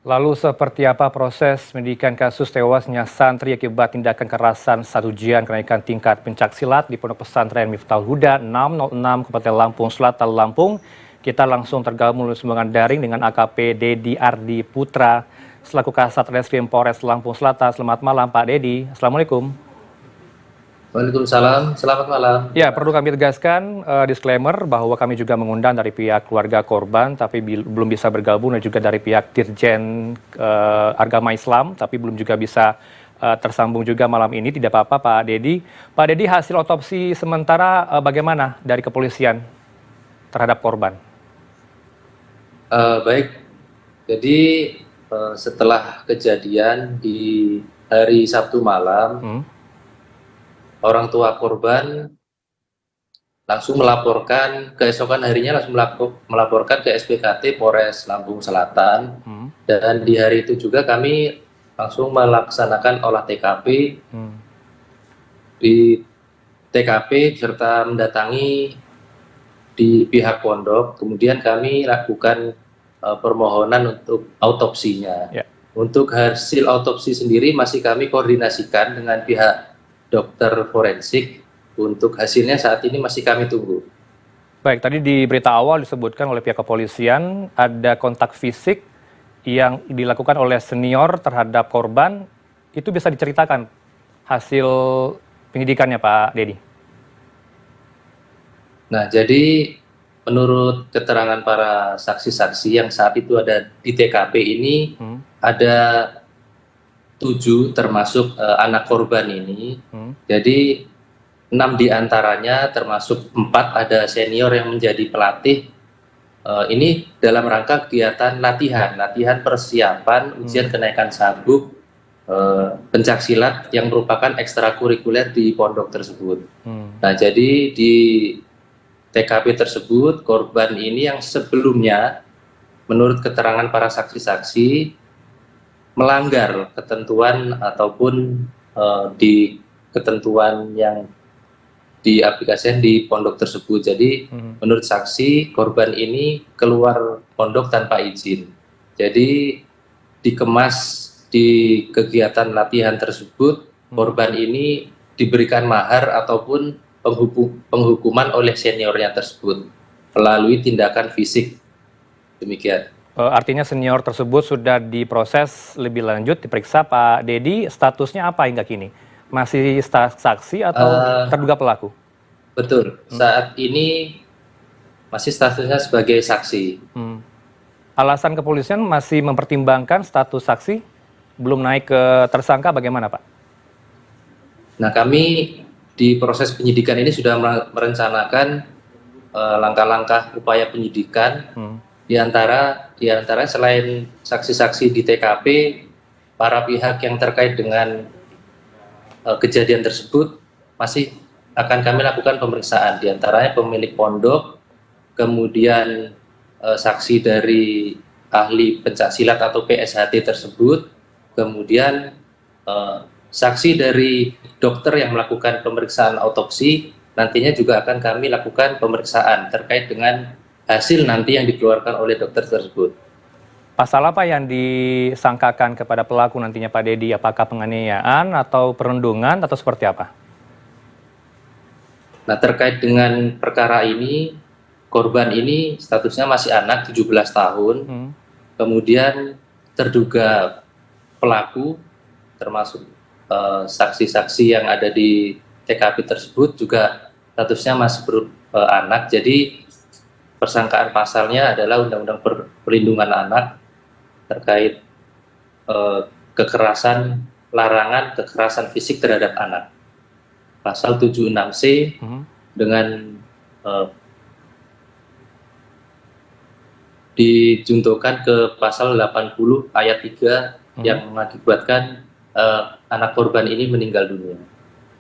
Lalu seperti apa proses penyidikan kasus tewasnya santri akibat tindakan kekerasan saat ujian kenaikan tingkat pencaksilat di Pondok Pesantren Miftahul Huda 606 Kabupaten Lampung Selatan, Lampung? Kita langsung tergabung melalui sambungan daring dengan AKP Dedi Ardi Putra selaku Kasat Reskrim Polres Lampung Selatan. Selamat malam Pak Dedi. Assalamualaikum. Waalaikumsalam, selamat malam. Ya, perlu kami tegaskan disclaimer bahwa kami juga mengundang dari pihak keluarga korban, tapi belum bisa bergabung, dan juga dari pihak Dirjen Agama Islam, tapi belum juga bisa tersambung juga malam ini. Tidak apa-apa, Pak Dedi. Pak Dedi, hasil otopsi sementara bagaimana dari kepolisian terhadap korban? Baik, jadi setelah kejadian di hari Sabtu malam, orang tua korban langsung melaporkan, keesokan harinya langsung melaporkan ke SPKT Polres Lampung Selatan, dan di hari itu juga kami langsung melaksanakan olah TKP di TKP serta mendatangi di pihak pondok. Kemudian kami lakukan permohonan untuk autopsinya. Ya. Untuk hasil autopsi sendiri masih kami koordinasikan dengan pihak dokter forensik. Untuk hasilnya saat ini masih kami tunggu. Baik, tadi di berita awal disebutkan oleh pihak kepolisian ada kontak fisik yang dilakukan oleh senior terhadap korban. Itu bisa diceritakan hasil penyidikannya, Pak Dedi? Nah, jadi menurut keterangan para saksi-saksi yang saat itu ada di TKP ini, ada 7 termasuk anak korban ini. Jadi 6 diantaranya termasuk 4 ada senior yang menjadi pelatih. Ini dalam rangka kegiatan latihan persiapan ujian kenaikan sabuk pencaksilat yang merupakan ekstrakurikuler di pondok tersebut. Nah, jadi di TKP tersebut korban ini yang sebelumnya menurut keterangan para saksi-saksi melanggar ketentuan ataupun di ketentuan yang diaplikasikan di pondok tersebut. Jadi menurut saksi korban ini keluar pondok tanpa izin. Jadi dikemas di kegiatan latihan tersebut, korban ini diberikan mahar ataupun penghukuman oleh seniornya tersebut melalui tindakan fisik. Demikian. Artinya senior tersebut sudah diproses lebih lanjut, diperiksa. Pak Dedi, statusnya apa hingga kini? Masih saksi atau terduga pelaku? Betul, saat ini masih statusnya sebagai saksi. Alasan kepolisian masih mempertimbangkan status saksi, belum naik ke tersangka, bagaimana Pak? Nah, kami di proses penyidikan ini sudah merencanakan langkah-langkah upaya penyidikan. Di antara selain saksi-saksi di TKP, para pihak yang terkait dengan kejadian tersebut masih akan kami lakukan pemeriksaan. Di antaranya pemilik pondok, kemudian saksi dari ahli pencaksilat atau PSHT tersebut, kemudian saksi dari dokter yang melakukan pemeriksaan autopsi. Nantinya juga akan kami lakukan pemeriksaan terkait dengan hasil nanti yang dikeluarkan oleh dokter tersebut. Pasal apa yang disangkakan kepada pelaku nantinya Pak Dedi? Apakah penganiayaan atau perundungan atau seperti apa? Nah, terkait dengan perkara ini, korban ini statusnya masih anak 17 tahun. Kemudian terduga pelaku termasuk saksi-saksi yang ada di TKP tersebut juga statusnya masih anak. Jadi persangkaan pasalnya adalah Undang-Undang Perlindungan Anak terkait larangan kekerasan fisik terhadap anak. Pasal 76C dengan dijuntukan ke pasal 80 ayat 3 yang mengakibatkan anak korban ini meninggal dunia.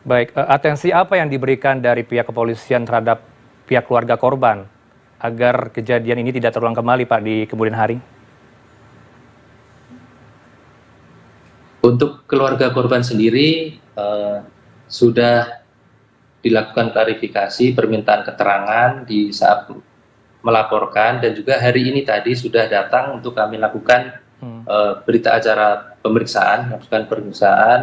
Baik, atensi apa yang diberikan dari pihak kepolisian terhadap pihak keluarga korban agar kejadian ini tidak terulang kembali Pak di kemudian hari? Untuk keluarga korban sendiri sudah dilakukan klarifikasi, permintaan keterangan di saat melaporkan, dan juga hari ini tadi sudah datang untuk kami lakukan berita acara pemeriksaan, melakukan pemeriksaan,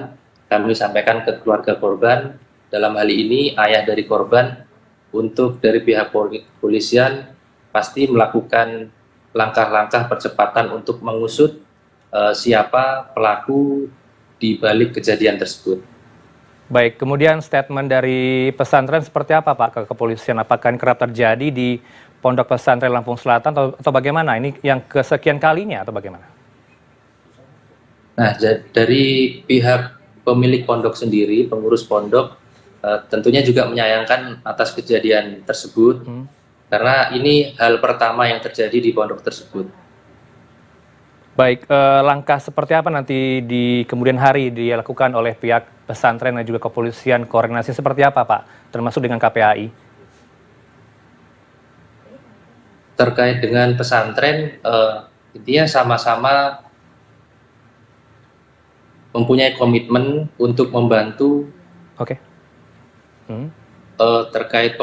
kami sampaikan ke keluarga korban, dalam hal ini ayah dari korban, untuk dari pihak polisian pasti melakukan langkah-langkah percepatan untuk mengusut siapa pelaku di balik kejadian tersebut. Baik, kemudian statement dari pesantren seperti apa Pak ke kepolisian? Apakah ini kerap terjadi di Pondok Pesantren Lampung Selatan atau bagaimana? Ini yang kesekian kalinya atau bagaimana? Nah, dari pihak pemilik pondok sendiri, pengurus pondok, tentunya juga menyayangkan atas kejadian tersebut, karena ini hal pertama yang terjadi di pondok tersebut. Baik, langkah seperti apa nanti di kemudian hari dilakukan oleh pihak pesantren dan juga kepolisian, koordinasi seperti apa Pak, termasuk dengan KPAI? Terkait dengan pesantren, intinya sama-sama mempunyai komitmen untuk membantu Oke. terkait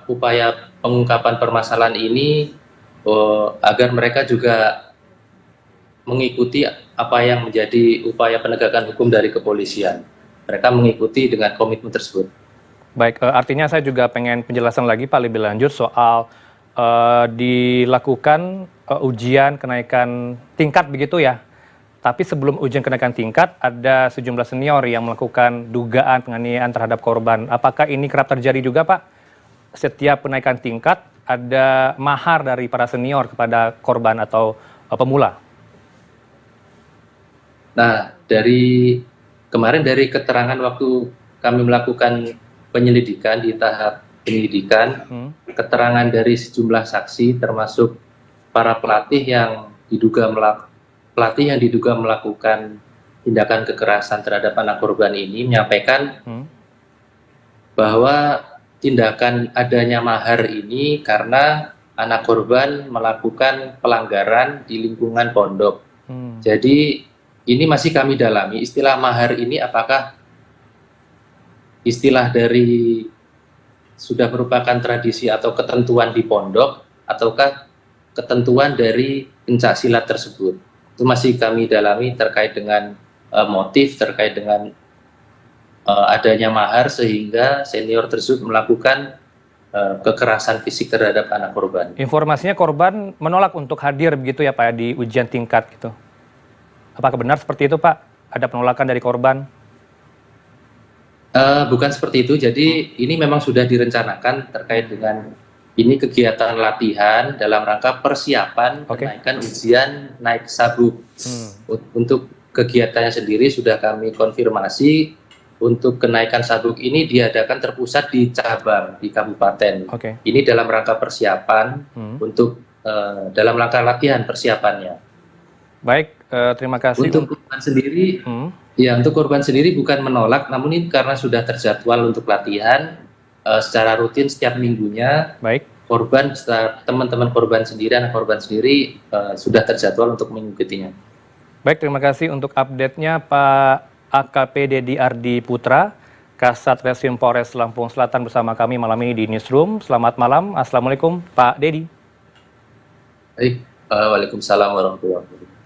upaya pengungkapan permasalahan ini, agar mereka juga mengikuti apa yang menjadi upaya penegakan hukum dari kepolisian. Mereka mengikuti dengan komitmen tersebut. Baik, artinya saya juga pengen penjelasan lagi Pak lebih lanjut soal dilakukan ujian kenaikan tingkat begitu ya. Tapi sebelum ujian kenaikan tingkat, ada sejumlah senior yang melakukan dugaan penganiayaan terhadap korban. Apakah ini kerap terjadi juga Pak? Setiap kenaikan tingkat ada mahar dari para senior kepada korban atau pemula? Nah, dari kemarin dari keterangan waktu kami melakukan penyelidikan di tahap penyelidikan, keterangan dari sejumlah saksi termasuk para pelatih yang diduga melakukan tindakan kekerasan terhadap anak korban ini menyampaikan bahwa tindakan adanya mahar ini karena anak korban melakukan pelanggaran di lingkungan pondok. Jadi ini masih kami dalami, istilah mahar ini apakah istilah dari sudah merupakan tradisi atau ketentuan di pondok, ataukah ketentuan dari pencak silat tersebut. Itu masih kami dalami terkait dengan motif, terkait dengan adanya mahar sehingga senior tersebut melakukan kekerasan fisik terhadap anak korban. Informasinya korban menolak untuk hadir begitu ya Pak di ujian tingkat gitu. Apakah benar seperti itu Pak? Ada penolakan dari korban? Bukan seperti itu, jadi ini memang sudah direncanakan terkait dengan ini kegiatan latihan dalam rangka persiapan kenaikan ujian naik sabuk. Untuk kegiatannya sendiri sudah kami konfirmasi, untuk kenaikan sabuk ini diadakan terpusat di cabang, di kabupaten. Ini dalam rangka persiapan untuk dalam rangka latihan persiapannya. Baik, terima kasih. Untuk korban sendiri, ya untuk korban sendiri bukan menolak, namun ini karena sudah terjadwal untuk latihan secara rutin setiap minggunya. Baik. Korban, teman-teman korban sendiri, anak korban sendiri sudah terjadwal untuk mengikutinya. Baik, terima kasih untuk update-nya Pak AKP Dedi Ardi Putra, Kasat Reskrim Polres Lampung Selatan bersama kami malam ini di Newsroom. Selamat malam, Assalamualaikum Pak Dedi. Baik, waalaikumsalam warahmatullahi wabarakatuh.